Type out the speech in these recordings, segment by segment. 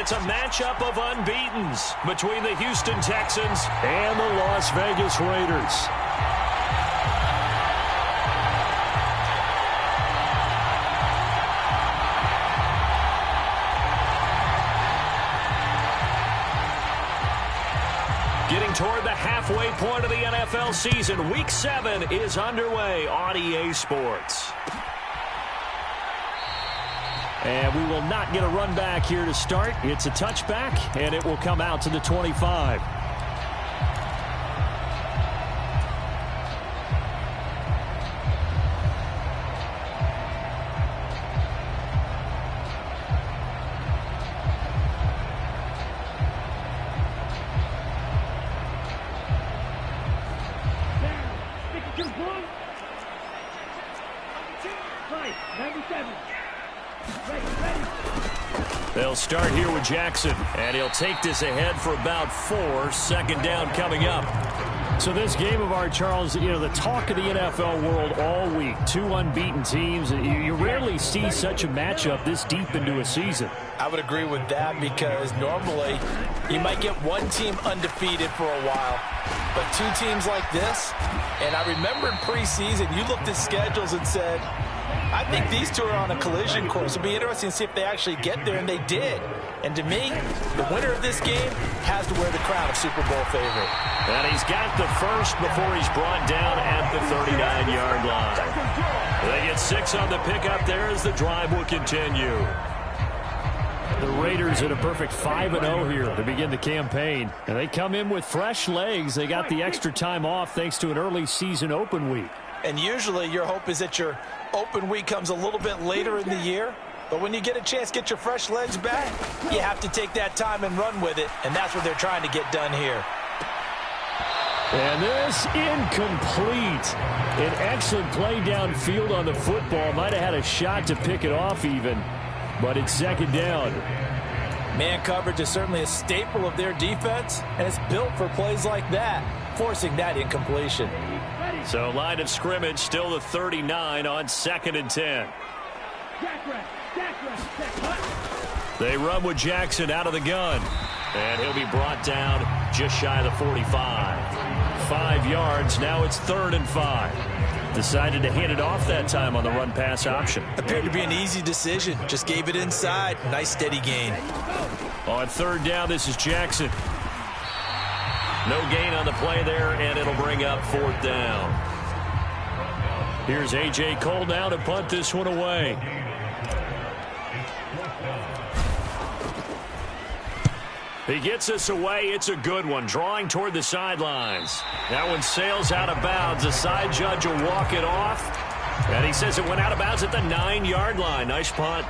It's a matchup of unbeatens between the Houston Texans and the Las Vegas Raiders. Getting toward the halfway point of the NFL season, Week 7 is underway on EA Sports. And we will not get a run back here to start. It's a touchback, and it will come out to the 25. They'll start here with Jackson, and he'll take this ahead for about 4. Second down coming up. So this game of ours, Charles, you know, the talk of the NFL world all week. 2 unbeaten teams. You rarely see such a matchup this deep into a season. I would agree with that because normally you might get one team undefeated for a while. But 2 teams like this, and I remember in preseason, you looked at schedules and said, I think these 2 are on a collision course. It'll be interesting to see if they actually get there, and they did. And to me, the winner of this game has to wear the crown of Super Bowl favorite. And he's got the first before he's brought down at the 39-yard line. They get 6 on the pickup there as the drive will continue. The Raiders at a perfect 5-0 here to begin the campaign. And they come in with fresh legs. They got the extra time off thanks to an early season open week. And usually your hope is that your open week comes a little bit later in the year. But when you get a chance to get your fresh legs back, you have to take that time and run with it. And that's what they're trying to get done here. And this incomplete. An excellent play downfield on the football. Might have had a shot to pick it off even. But it's second down. Man coverage is certainly a staple of their defense. And it's built for plays like that, forcing that incompletion. So line of scrimmage still the 39 on 2nd and 10. They run with Jackson out of the gun. And he'll be brought down just shy of the 45. 5 yards. Now it's 3rd and 5. Decided to hand it off that time on the run-pass option. Appeared to be an easy decision. Just gave it inside. Nice steady gain. On 3rd down, this is Jackson. No gain on the play there, and it'll bring up 4th down. Here's A.J. Cole now to punt this one away. He gets us away. It's a good one. Drawing toward the sidelines. That one sails out of bounds. The side judge will walk it off. And he says it went out of bounds at the 9-yard line. Nice punt.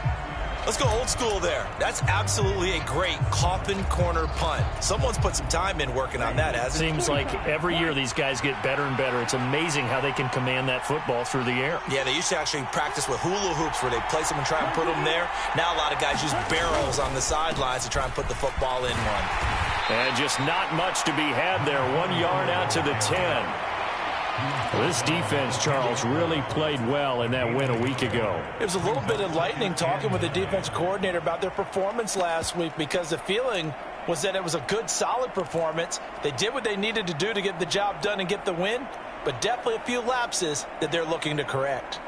Let's go old school there. That's absolutely a great coffin corner punt. Someone's put some time in working on that, hasn't it? Seems like every year these guys get better and better. It's amazing how they can command that football through the air. Yeah, they used to actually practice with hula hoops where they place them and try and put them there. Now a lot of guys use barrels on the sidelines to try and put the football in one. And just not much to be had there. 1 yard out to the 10. This defense, Charles, really played well in that win a week ago. It was a little bit enlightening talking with the defense coordinator about their performance last week because the feeling was that it was a good, solid performance. They did what they needed to do to get the job done and get the win, but definitely a few lapses that they're looking to correct.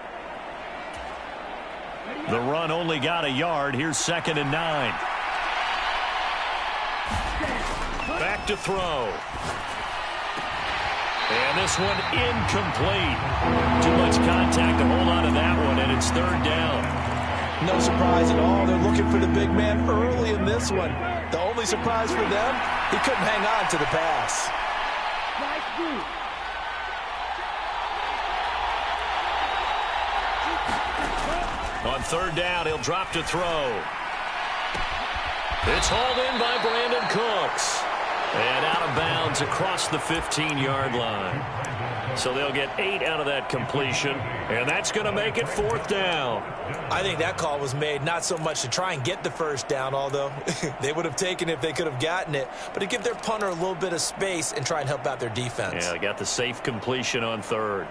The run only got a yard. Here's 2nd and 9. Back to throw. And this one incomplete. Too much contact to hold on to that one, and it's 3rd down. No surprise at all. They're looking for the big man early in this one. The only surprise for them, he couldn't hang on to the pass. On 3rd down, he'll drop to throw. It's hauled in by Brandon Cooks. And out of bounds across the 15-yard line. So they'll get 8 out of that completion. And that's going to make it 4th down. I think that call was made not so much to try and get the first down, although they would have taken it if they could have gotten it, but to give their punter a little bit of space and try and help out their defense. Yeah, they got the safe completion on 3rd.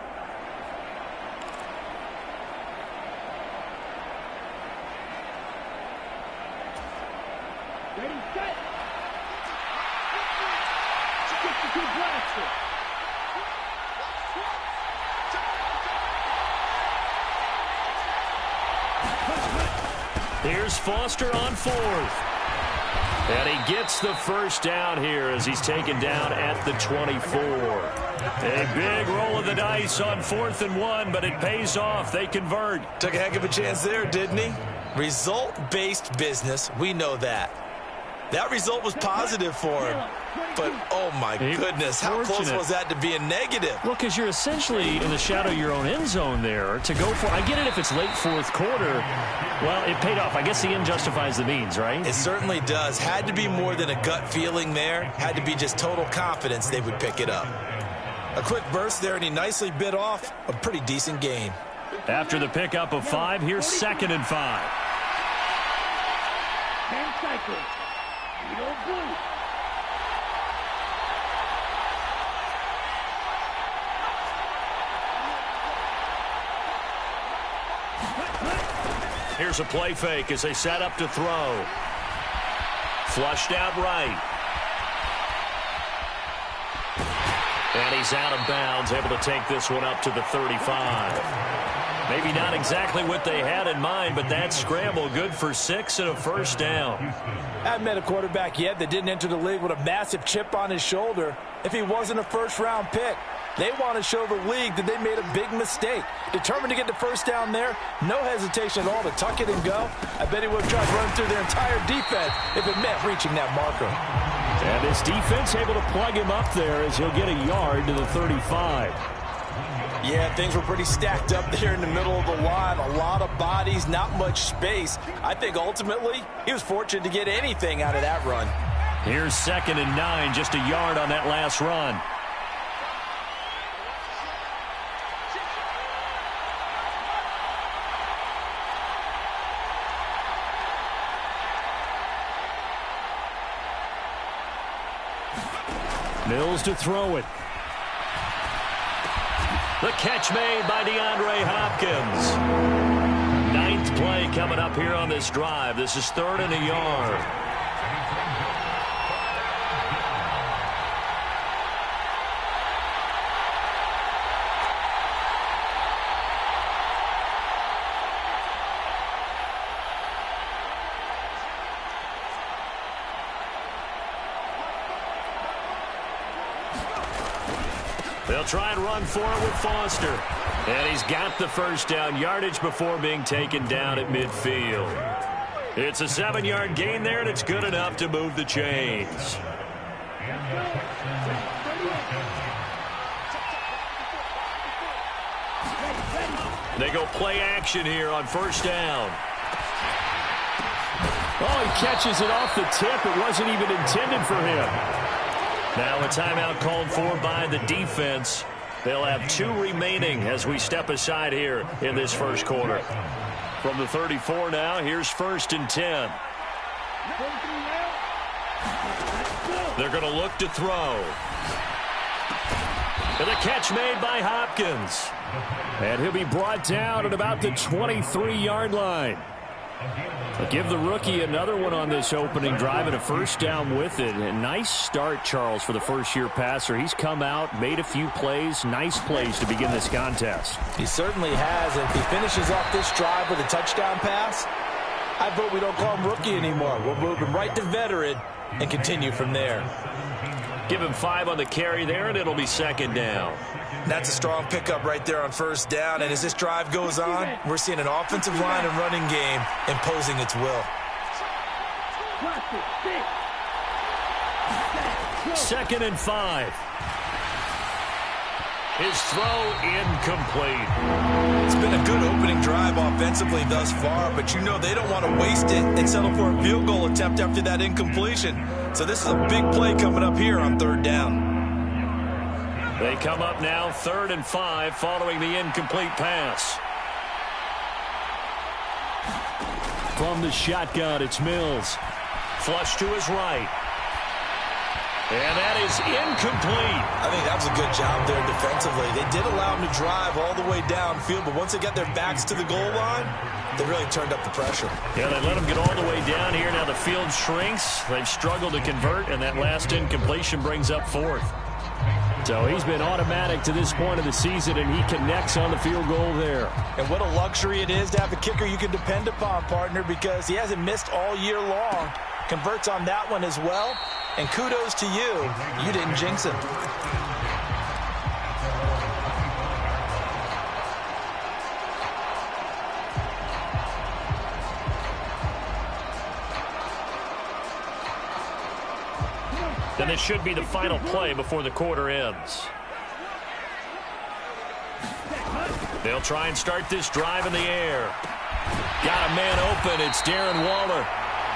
Here's Foster on fourth. And he gets the first down here as he's taken down at the 24. A big roll of the dice on 4th and 1, but it pays off. They convert. Took a heck of a chance there, didn't he? Result-based business, we know that. That result was positive for him. But, oh, my goodness, how close was that to being negative? Well, because you're essentially in the shadow of your own end zone there to go for. I get it if it's late fourth quarter. Well, it paid off. I guess the end justifies the means, right? It certainly does. Had to be more than a gut feeling there. Had to be just total confidence they would pick it up. A quick burst there, and he nicely bit off a pretty decent gain. After the pickup of 5, here's 2nd and 5. 10 seconds. You don't blue. Here's a play fake as they set up to throw. Flushed out right. And he's out of bounds, able to take this one up to the 35. Maybe not exactly what they had in mind, but that scramble good for 6 and a first down. I haven't met a quarterback yet that didn't enter the league with a massive chip on his shoulder if he wasn't a first-round pick. They want to show the league that they made a big mistake. Determined to get the first down there, no hesitation at all to tuck it and go. I bet he would have tried to run through their entire defense if it meant reaching that marker. And his defense able to plug him up there as he'll get a yard to the 35. Yeah, things were pretty stacked up there in the middle of the line. A lot of bodies, not much space. I think ultimately he was fortunate to get anything out of that run. Here's 2nd and 9, just a yard on that last run. Mills to throw it. The catch made by DeAndre Hopkins. 9th play coming up here on this drive. This is 3rd and a yard. They'll try and run for it with Foster. And he's got the first down, yardage before being taken down at midfield. It's a 7-yard gain there, and it's good enough to move the chains. They go play action here on first down. Oh, he catches it off the tip. It wasn't even intended for him. Now a timeout called for by the defense. They'll have 2 remaining as we step aside here in this first quarter. From the 34 now, here's 1st and 10. They're going to look to throw. And a catch made by Hopkins. And he'll be brought down at about the 23-yard line. But give the rookie another one on this opening drive and a first down with it. A nice start, Charles, for the first-year passer. He's come out, made a few plays, nice plays to begin this contest. He certainly has. And if he finishes off this drive with a touchdown pass, I vote we don't call him rookie anymore. We'll move him right to veteran and continue from there. Give him 5 on the carry there, and it'll be 2nd down. That's a strong pickup right there on first down. And as this drive goes on, we're seeing an offensive line and running game imposing its will. 2nd and 5. His throw incomplete. It's been a good opening drive offensively thus far, but you know they don't want to waste it and settle for a field goal attempt after that incompletion. So this is a big play coming up here on 3rd down. They come up now 3rd and 5 following the incomplete pass. From the shotgun, it's Mills. Flush to his right. And that is incomplete. I think that was a good job there defensively. They did allow them to drive all the way downfield, but once they got their backs to the goal line, they really turned up the pressure. Yeah, they let them get all the way down here. Now the field shrinks. They've struggled to convert, and that last incompletion brings up fourth. So he's been automatic to this point of the season, and he connects on the field goal there. And what a luxury it is to have a kicker you can depend upon, partner, because he hasn't missed all year long. Converts on that one as well. And kudos to you. You didn't jinx him. Then it should be the final play before the quarter ends. They'll try and start this drive in the air. Got a man open. It's Darren Waller.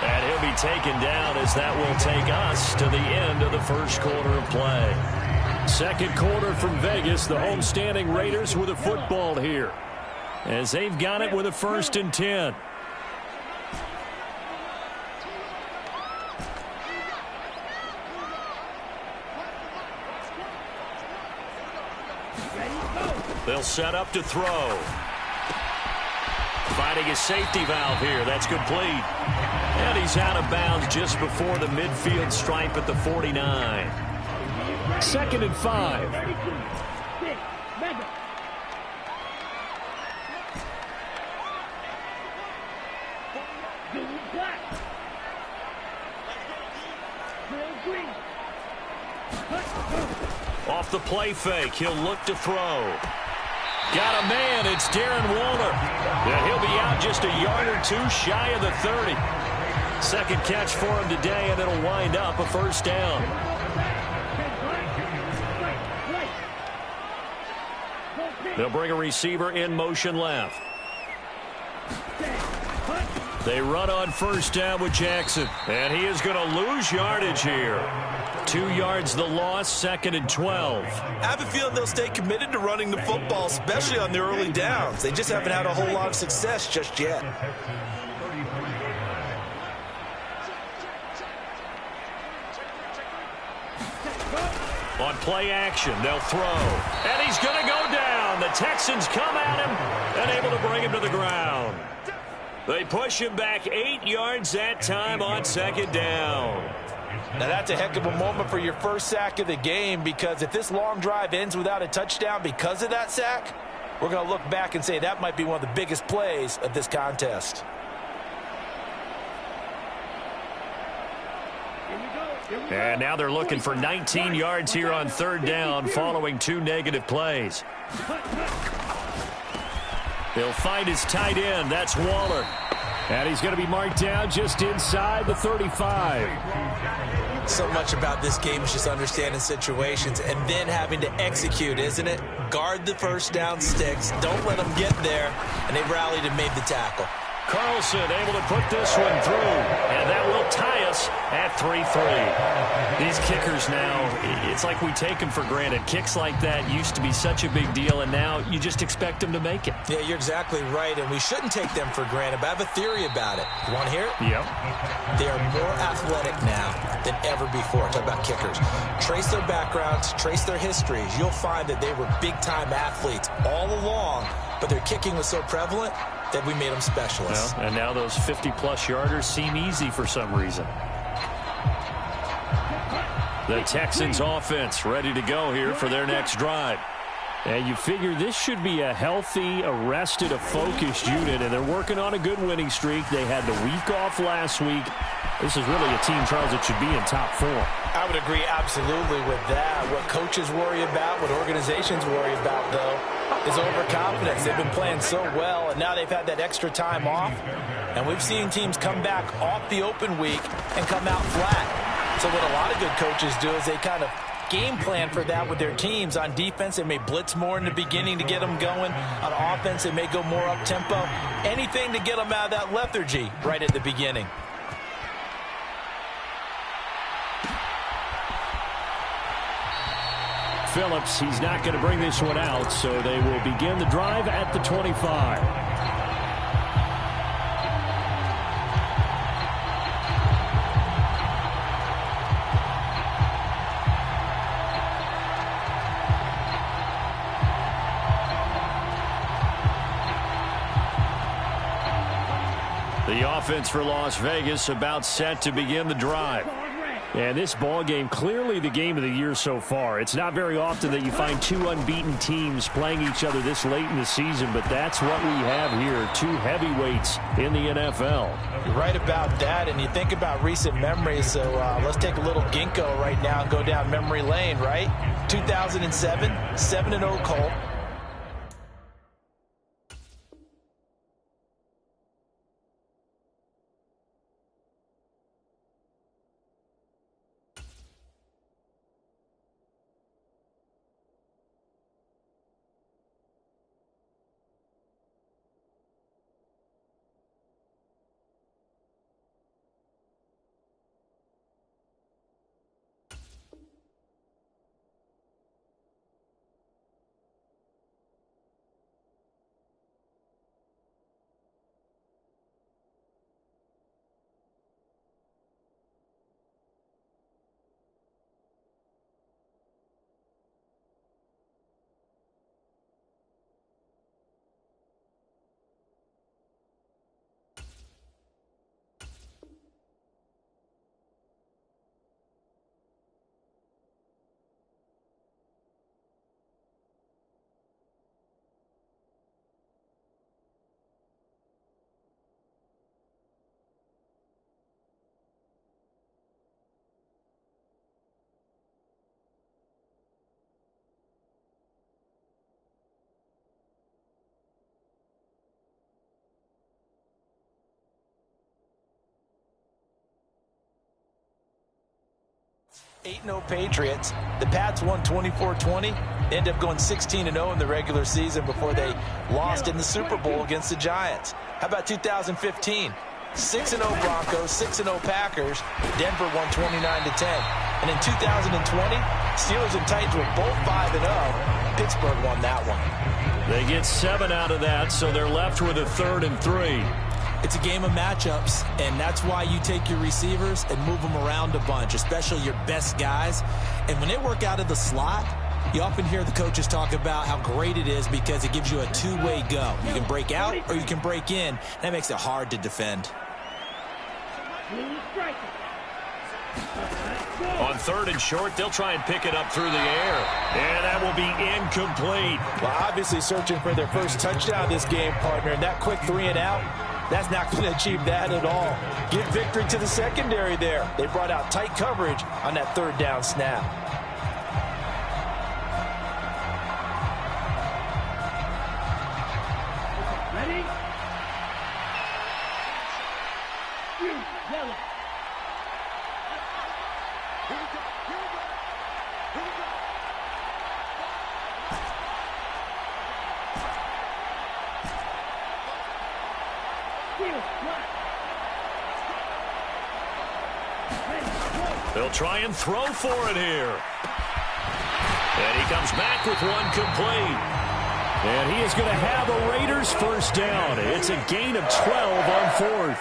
And he'll be taken down as that will take us to the end of the first quarter of play. Second quarter from Vegas. The homestanding Raiders with a football here, as they've got it with a 1st and 10. They'll set up to throw. Finding a safety valve here. That's complete. And he's out of bounds just before the midfield stripe at the 49. 2nd and 5. Off the play fake. He'll look to throw. Got a man. It's Darren Waller. Yeah, he'll be out just a yard or two shy of the 30. Second catch for him today, and it'll wind up a 1st down. They'll bring a receiver in motion left. They run on 1st down with Jackson, and he is going to lose yardage here. 2 yards the loss, 2nd and 12. I have a feeling they'll stay committed to running the football, especially on the early downs. They just haven't had a whole lot of success just yet. On play action, they'll throw. And he's going to go down. The Texans come at him and able to bring him to the ground. They push him back 8 yards that time on 2nd down. Now that's a heck of a moment for your first sack of the game, because if this long drive ends without a touchdown because of that sack, we're going to look back and say that might be one of the biggest plays of this contest. And now they're looking for 19 yards here on 3rd down following 2 negative plays. He'll find his tight end. That's Waller. And he's going to be marked down just inside the 35. So much about this game is just understanding situations and then having to execute, isn't it? Guard the 1st down sticks. Don't let them get there. And they rallied and made the tackle. Carlson able to put this one through, and that will tie us at 3-3. These kickers now, it's like we take them for granted. Kicks like that used to be such a big deal, and now you just expect them to make it. Yeah, you're exactly right, and we shouldn't take them for granted, but I have a theory about it. You want to hear it? Yep. They are more athletic now than ever before. Talk about kickers. Trace their backgrounds, trace their histories. You'll find that they were big-time athletes all along, but their kicking was so prevalent that we made them specialists. Well, and now those 50-plus yarders seem easy for some reason. The Texans offense ready to go here for their next drive. And you figure this should be a healthy, arrested, a focused unit, and they're working on a good winning streak. They had the week off last week. This is really a team, Charles, that should be in top 4. I would agree absolutely with that. What coaches worry about, what organizations worry about, though, is overconfidence. They've been playing so well, and now they've had that extra time off. And we've seen teams come back off the open week and come out flat. So what a lot of good coaches do is they kind of game plan for that with their teams. On defense, they may blitz more in the beginning to get them going. On offense, they may go more up-tempo. Anything to get them out of that lethargy right at the beginning. Phillips, he's not going to bring this one out, so they will begin the drive at the 25. offense for Las Vegas, about set to begin the drive. And this ball game, clearly the game of the year so far. It's not very often that you find two unbeaten teams playing each other this late in the season, but that's what we have here, two heavyweights in the NFL. You're right about that, and you think about recent memories, so let's take a little ginkgo right now and go down memory lane, right? 2007, 7-0 Colt. Eight 8-0 Patriots. The Pats won 24-20. Ended up going 16-0 in the regular season before they lost in the Super Bowl against the Giants. How about 2015? 6-0 Broncos, 6-0 Packers. Denver won 29-10. And in 2020, Steelers and Titans were both 5-0. Pittsburgh won that one. They get 7 out of that, so they're left with a 3rd and 3. It's a game of matchups, and that's why you take your receivers and move them around a bunch, especially your best guys. And when they work out of the slot, you often hear the coaches talk about how great it is because it gives you a two-way go. You can break out or you can break in. That makes it hard to defend. On 3rd and short, they'll try and pick it up through the air. And that will be incomplete. Well, obviously searching for their first touchdown this game, partner. And that quick 3 and out, that's not going to achieve that at all. Give victory to the secondary there. They brought out tight coverage on that 3rd down snap. Ready? Yellow. Here we go. Here we go. Here we go. They'll try and throw for it here. And he comes back with one complete. And he is going to have a Raiders first down. It's a gain of 12 on 4th.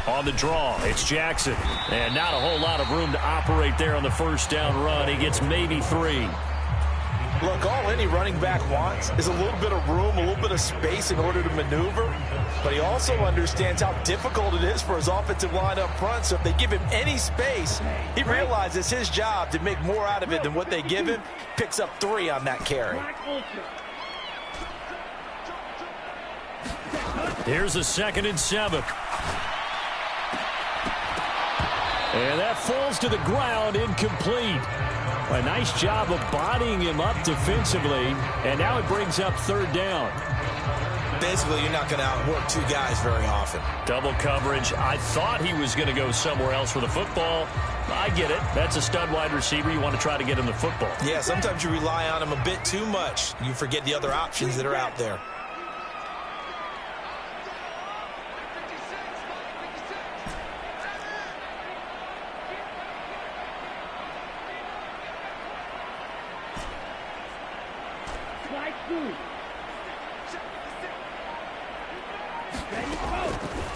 On the draw, it's Jackson. And not a whole lot of room to operate there on the first down run. He gets maybe 3. Look, all any running back wants is a little bit of room, a little bit of space in order to maneuver. But he also understands how difficult it is for his offensive line up front. So if they give him any space, he realizes his job to make more out of it than what they give him. Picks up 3 on that carry. Here's a 2nd and 7. And that falls to the ground, incomplete. A nice job of bodying him up defensively, and now it brings up 3rd down. Basically, you're not going to outwork 2 guys very often. Double coverage. I thought he was going to go somewhere else for the football. I get it. That's a stud wide receiver. You want to try to get him the football. Yeah, sometimes you rely on him a bit too much. You forget the other options that are out there.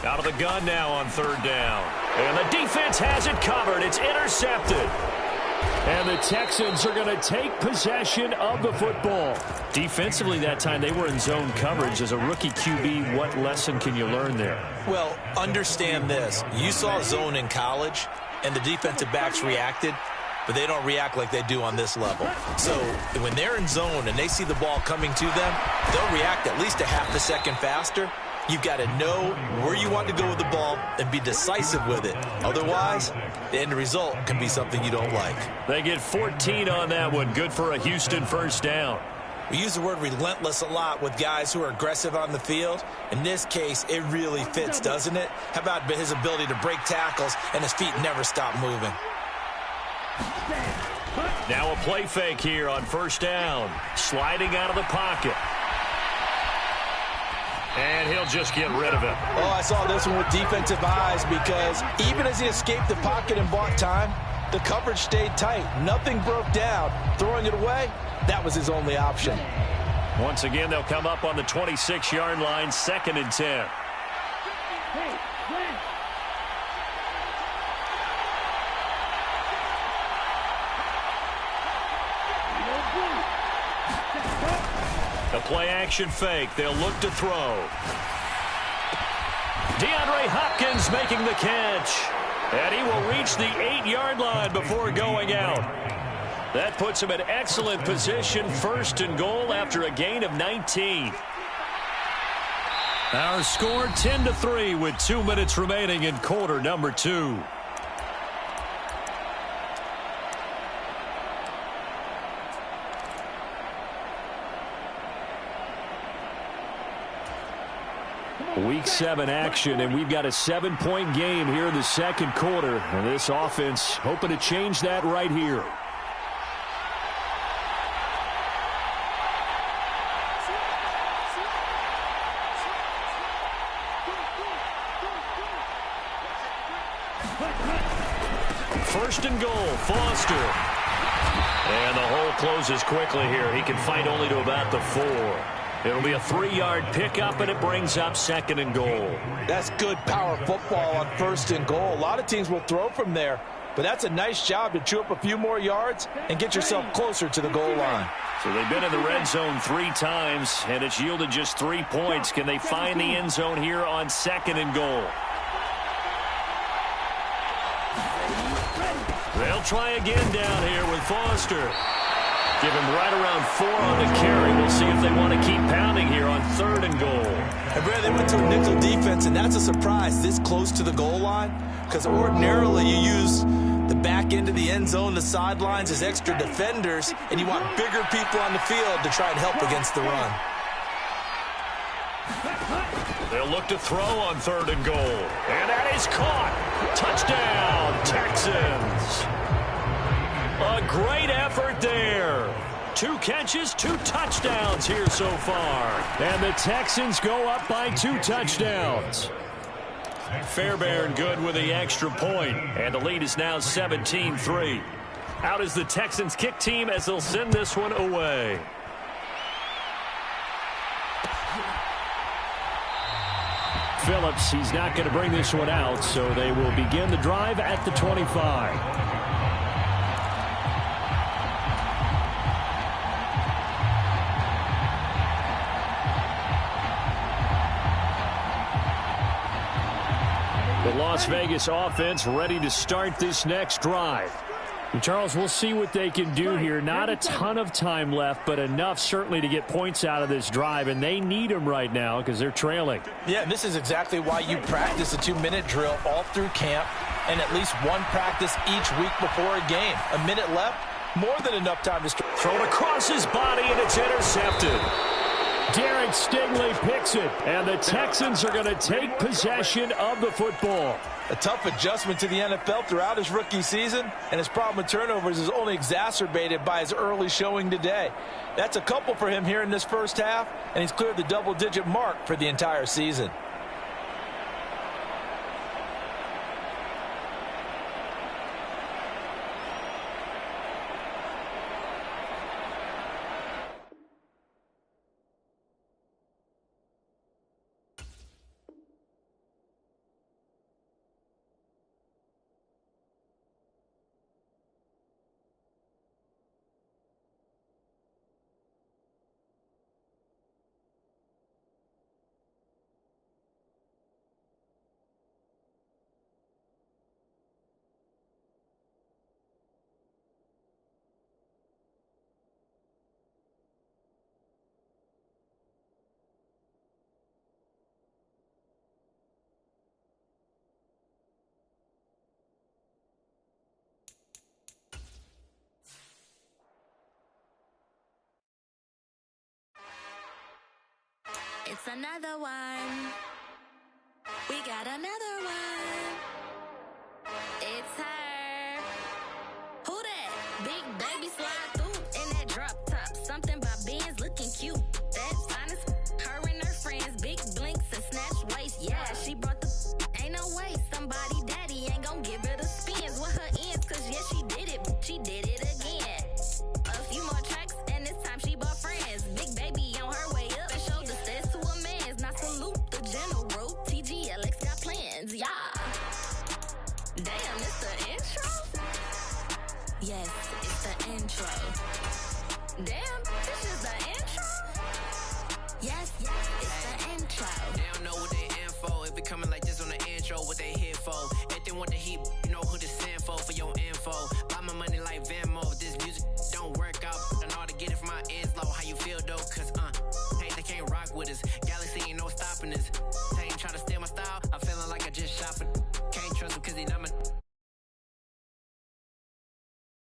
Out of the gun now on 3rd down. And the defense has it covered. It's intercepted. And the Texans are going to take possession of the football. Defensively that time, they were in zone coverage. As a rookie QB, what lesson can you learn there? Well, understand this. You saw zone in college, and the defensive backs reacted, but they don't react like they do on this level. So when they're in zone and they see the ball coming to them, they'll react at least a half a second faster. You've got to know where you want to go with the ball and be decisive with it. Otherwise, the end result can be something you don't like. They get 14 on that one. Good for a Houston first down. We use the word relentless a lot with guys who are aggressive on the field. In this case, it really fits, doesn't it? How about his ability to break tackles and his feet never stop moving? Now a play fake here on first down. Sliding out of the pocket. And he'll just get rid of it. Oh, I saw this one with defensive eyes because even as he escaped the pocket and bought time, the coverage stayed tight. Nothing broke down. Throwing it away, that was his only option. Once again, they'll come up on the 26-yard line, 2nd and 10. The play-action fake. They'll look to throw. DeAndre Hopkins making the catch. And he will reach the 8-yard line before going out. That puts him in excellent position, 1st and goal after a gain of 19. Our score 10-3 with 2 minutes remaining in quarter number 2. Week 7 action, and we've got a 7-point game here in the second quarter. And this offense hoping to change that right here. First and goal, Foster. And the hole closes quickly here. He can fight only to about the 4. It'll be a 3-yard pickup, and it brings up 2nd and goal. That's good power football on 1st and goal. A lot of teams will throw from there, but that's a nice job to chew up a few more yards and get yourself closer to the goal line. So they've been in the red zone 3 times, and it's yielded just 3 points. Can they find the end zone here on 2nd and goal? They'll try again down here with Foster. Give him right around 4 on the carry. We'll see if they want to keep pounding here on 3rd and goal. And Brad, they went to a nickel defense, and that's a surprise this close to the goal line, because ordinarily you use the back end of the end zone, the sidelines as extra defenders, and you want bigger people on the field to try and help against the run. They'll look to throw on 3rd and goal. And that is caught. Touchdown, Texans. A great effort there. 2 catches, 2 touchdowns here so far. And the Texans go up by 2 touchdowns. Fairbairn good with the extra point. And the lead is now 17-3. Out is the Texans kick team as they'll send this one away. Phillips, he's not going to bring this one out, so they will begin the drive at the 25. The Las Vegas offense ready to start this next drive. And Charles, we'll see what they can do here. Not a ton of time left, but enough certainly to get points out of this drive, and they need them right now because they're trailing. Yeah, and this is exactly why you practice a 2-minute drill all through camp and at least one practice each week before a game. A minute left, more than enough time to start. Thrown across his body, and it's intercepted. Derek Stingley picks it, and the Texans are going to take possession of the football. A tough adjustment to the NFL throughout his rookie season, and his problem with turnovers is only exacerbated by his early showing today. That's a couple for him here in this first half, and he's cleared the double-digit mark for the entire season. It's another one. We got another one. It's her. Who that? Big baby slide through in that drop top. Something by Benz looking cute. That's honest. Her and her friends, big blinks and snatch waist. Yeah, she brought the. Ain't no way somebody daddy ain't gon' give her the spins with her ends. Cause yeah, she did it, but she did it again. A few more tracks and this time she bought friends. Big baby on her way up and showed the steps to a man's. Now salute the general. TGLX got plans, yeah. Damn, it's the intro? Yes, it's the intro. Damn, this is the intro? Yes, it's the intro. They don't know what they in for. If we coming like this on the intro, what they here for? If they want the heat, you know who to send for your info. Buy my money like Venmo. If this music don't work out, I know how to get it from my ends low. How you feel though? Cause hey, they can't rock with us.